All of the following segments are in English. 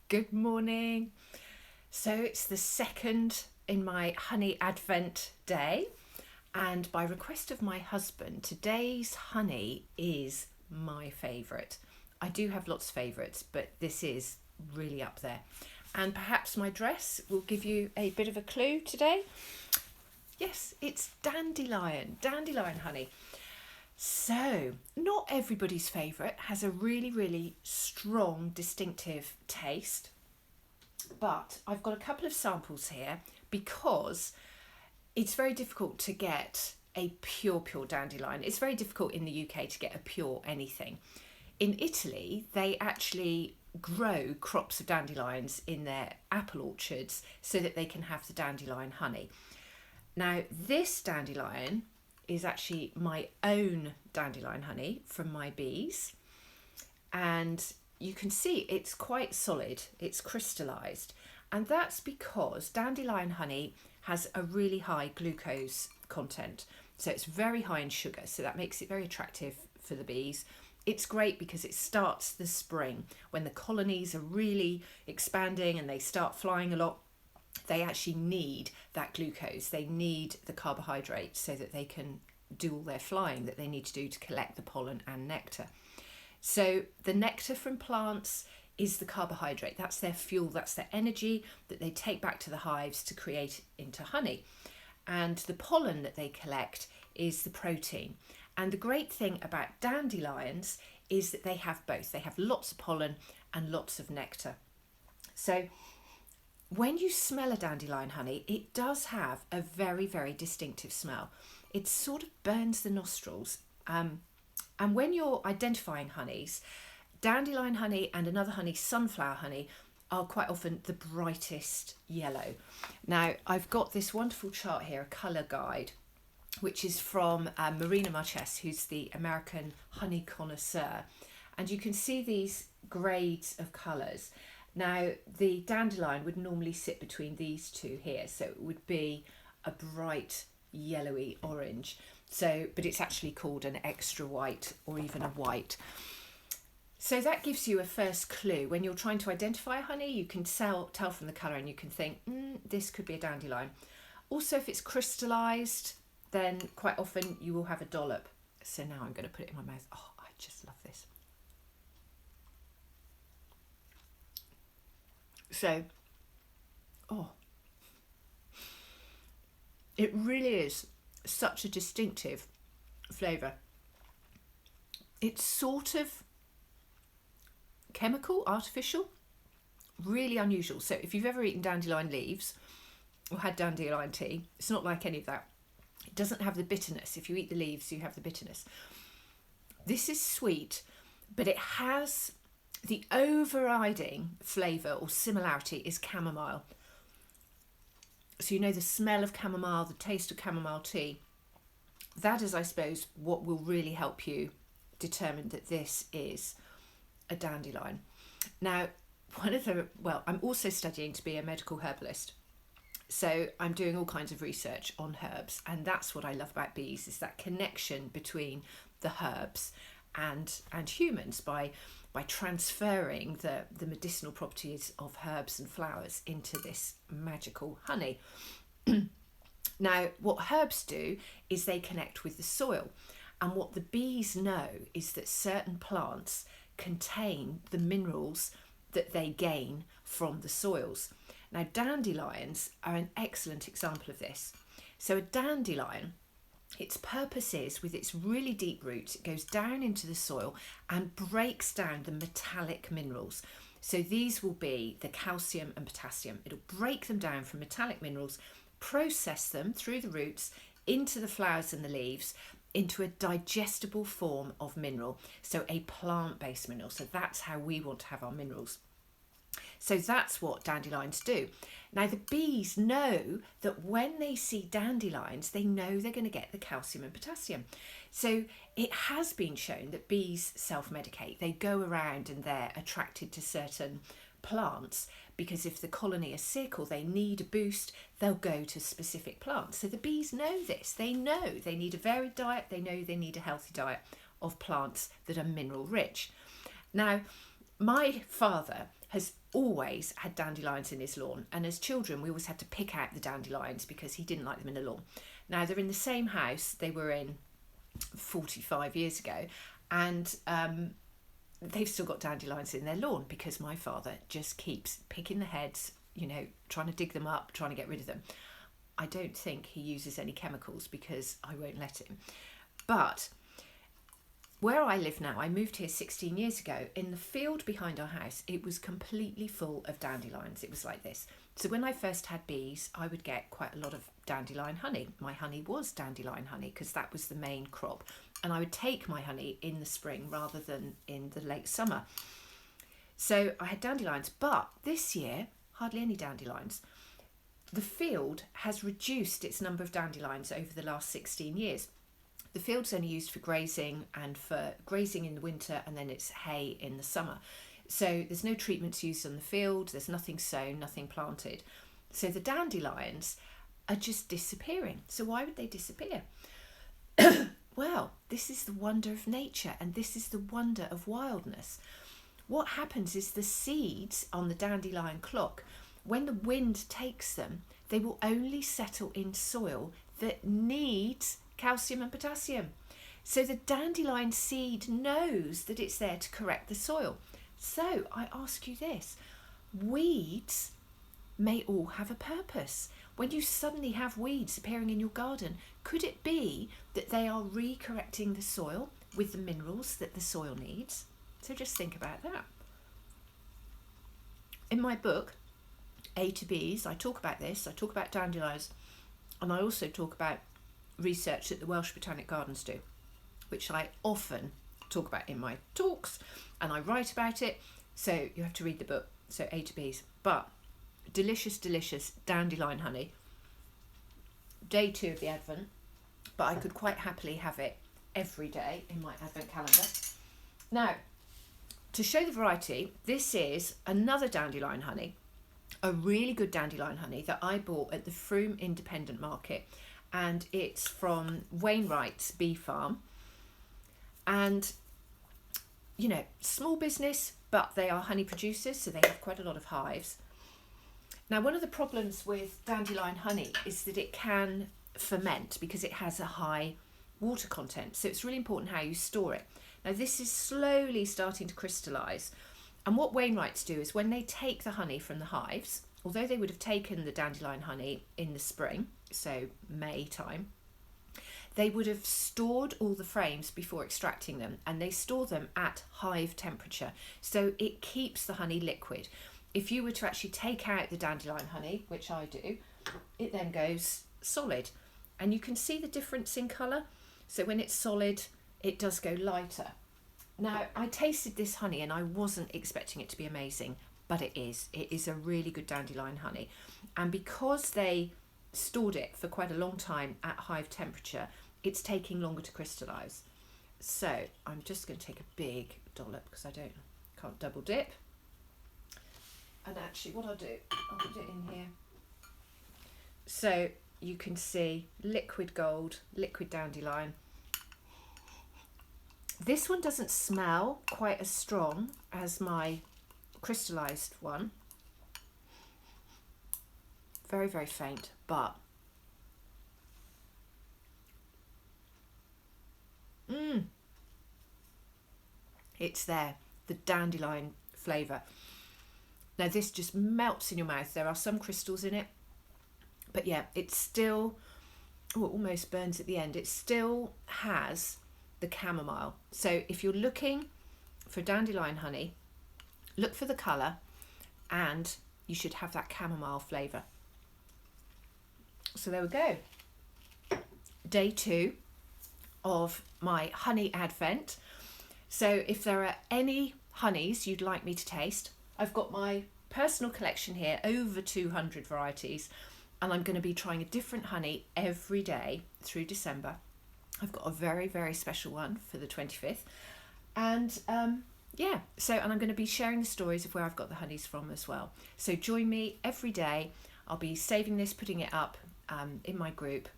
Good morning. So it's the second in my honey advent day, and by request of my husband, today's honey is my favourite. I do have lots of favourites, but this is really up there. And perhaps my dress will give you a bit of a clue today. Yes, it's dandelion honey. So, not everybody's favourite, has a really, really strong, distinctive taste. But I've got a couple of samples here because it's very difficult to get a pure dandelion. It's very difficult in the UK to get a pure anything. In Italy, they actually grow crops of dandelions in their apple orchards so that they can have the dandelion honey. Now, this dandelion is actually my own dandelion honey from my bees, and you can see it's quite solid, it's crystallized, and that's because dandelion honey has a really high glucose content, so it's very high in sugar, so that makes it very attractive for the bees. It's great because it starts the spring when the colonies are really expanding and they start flying a lot. They actually need that glucose, they need the carbohydrates so that they can do all their flying that they need to do to collect the pollen and nectar. So the nectar from plants is the carbohydrate, that's their fuel, that's their energy that they take back to the hives to create into honey. And the pollen that they collect is the protein. And the great thing about dandelions is that they have both. They have lots of pollen and lots of nectar. So when you smell a dandelion honey, it does have a very, very distinctive smell. It sort of burns the nostrils. And when you're identifying honeys, dandelion honey and another honey, sunflower honey, are quite often the brightest yellow. Now, I've got this wonderful chart here, a colour guide, which is from Marina Marches, who's the American honey connoisseur. And you can see these grades of colours. Now, the dandelion would normally sit between these two here, so it would be a bright yellowy orange. So, but it's actually called an extra white or even a white. So that gives you a first clue. When you're trying to identify a honey, you can tell from the colour and you can think, this could be a dandelion. Also, if it's crystallised, then quite often you will have a dollop. So now I'm going to put it in my mouth. Oh, I just love this. So, it really is such a distinctive flavour. It's sort of chemical, artificial, really unusual. So if you've ever eaten dandelion leaves or had dandelion tea, it's not like any of that. It doesn't have the bitterness. If you eat the leaves, you have the bitterness. This is sweet, but it has the overriding flavour or similarity is chamomile. So you know the smell of chamomile, the taste of chamomile tea. That is, I suppose, what will really help you determine that this is a dandelion. Now, I'm also studying to be a medical herbalist. So I'm doing all kinds of research on herbs, and that's what I love about bees, is that connection between the herbs and humans by transferring the medicinal properties of herbs and flowers into this magical honey. Now, what herbs do is they connect with the soil, and what the bees know is that certain plants contain the minerals that they gain from the soils. Now, dandelions are an excellent example of this. So a dandelion, its purpose is, with its really deep roots, it goes down into the soil and breaks down the metallic minerals. So these will be the calcium and potassium. It'll break them down from metallic minerals, process them through the roots into the flowers and the leaves, into a digestible form of mineral, so a plant-based mineral. So that's how we want to have our minerals. So that's what dandelions do. Now, the bees know that when they see dandelions, they know they're going to get the calcium and potassium. So it has been shown that bees self-medicate. They go around and they're attracted to certain plants because if the colony is sick or they need a boost, they'll go to specific plants. So the bees know this. They know they need a varied diet. They know they need a healthy diet of plants that are mineral rich. Now, my father has always had dandelions in his lawn, and as children we always had to pick out the dandelions because he didn't like them in the lawn. Now they're in the same house they were in 45 years ago, and they've still got dandelions in their lawn because my father just keeps picking the heads, you know, trying to dig them up, trying to get rid of them. I don't think he uses any chemicals because I won't let him. But where I live now, I moved here 16 years ago. In the field behind our house, it was completely full of dandelions. It was like this. So when I first had bees, I would get quite a lot of dandelion honey. My honey was dandelion honey because that was the main crop. And I would take my honey in the spring rather than in the late summer. So I had dandelions, but this year, hardly any dandelions. The field has reduced its number of dandelions over the last 16 years. The field's only used for grazing and for grazing in the winter, and then it's hay in the summer. So there's no treatments used on the field, there's nothing sown, nothing planted. So the dandelions are just disappearing. So why would they disappear? Well, this is the wonder of nature, and this is the wonder of wildness. What happens is the seeds on the dandelion clock, when the wind takes them, they will only settle in soil that needs calcium and potassium. So the dandelion seed knows that it's there to correct the soil. So I ask you this, weeds may all have a purpose. When you suddenly have weeds appearing in your garden, could it be that they are re-correcting the soil with the minerals that the soil needs? So just think about that. In my book, A to B's, I talk about this. I talk about dandelions, and I also talk about research that the Welsh Botanic Gardens do, which I often talk about in my talks, and I write about it. So you have to read the book. So A to B's. But delicious, delicious dandelion honey. Day 2 of the Advent, but I could quite happily have it every day in my Advent calendar. Now, to show the variety, this is another dandelion honey, a really good dandelion honey that I bought at the Frome Independent Market, and it's from Wainwrights Bee Farm. And, you know, small business, but they are honey producers, so they have quite a lot of hives. Now, one of the problems with dandelion honey is that it can ferment because it has a high water content. So it's really important how you store it. Now, this is slowly starting to crystallise. And what Wainwrights do is when they take the honey from the hives, although they would have taken the dandelion honey in the spring, so May time, they would have stored all the frames before extracting them, and they store them at hive temperature. So it keeps the honey liquid. If you were to actually take out the dandelion honey, which I do, it then goes solid. And you can see the difference in colour. So when it's solid, it does go lighter. Now, I tasted this honey and I wasn't expecting it to be amazing, but it is. It is a really good dandelion honey. And because they stored it for quite a long time at hive temperature, it's taking longer to crystallise. So I'm just going to take a big dollop because I can't double dip. And actually what I'll do, I'll put it in here. So you can see liquid gold, liquid dandelion. This one doesn't smell quite as strong as my crystallised one. Very, very faint, but it's there, the dandelion flavour. Now this just melts in your mouth. There are some crystals in it, but yeah, it's still, it almost burns at the end. It still has the chamomile. So if you're looking for dandelion honey, look for the colour and you should have that chamomile flavour. So there we go. Day 2 of my honey advent. So if there are any honeys you'd like me to taste, I've got my personal collection here, over 200 varieties, and I'm going to be trying a different honey every day through December. I've got a very, very special one for the 25th. And yeah, and I'm going to be sharing the stories of where I've got the honeys from as well. So join me every day. I'll be saving this, putting it up in my group,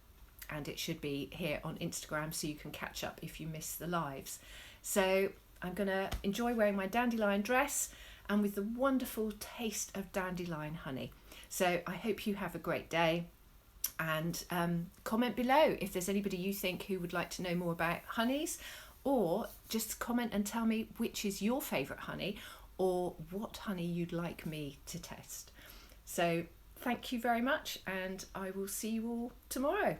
and it should be here on Instagram so you can catch up if you miss the lives. So I'm going to enjoy wearing my dandelion dress and with the wonderful taste of dandelion honey. So I hope you have a great day, and comment below if there's anybody you think who would like to know more about honeys, or just comment and tell me which is your favourite honey or what honey you'd like me to test. So thank you very much, and I will see you all tomorrow.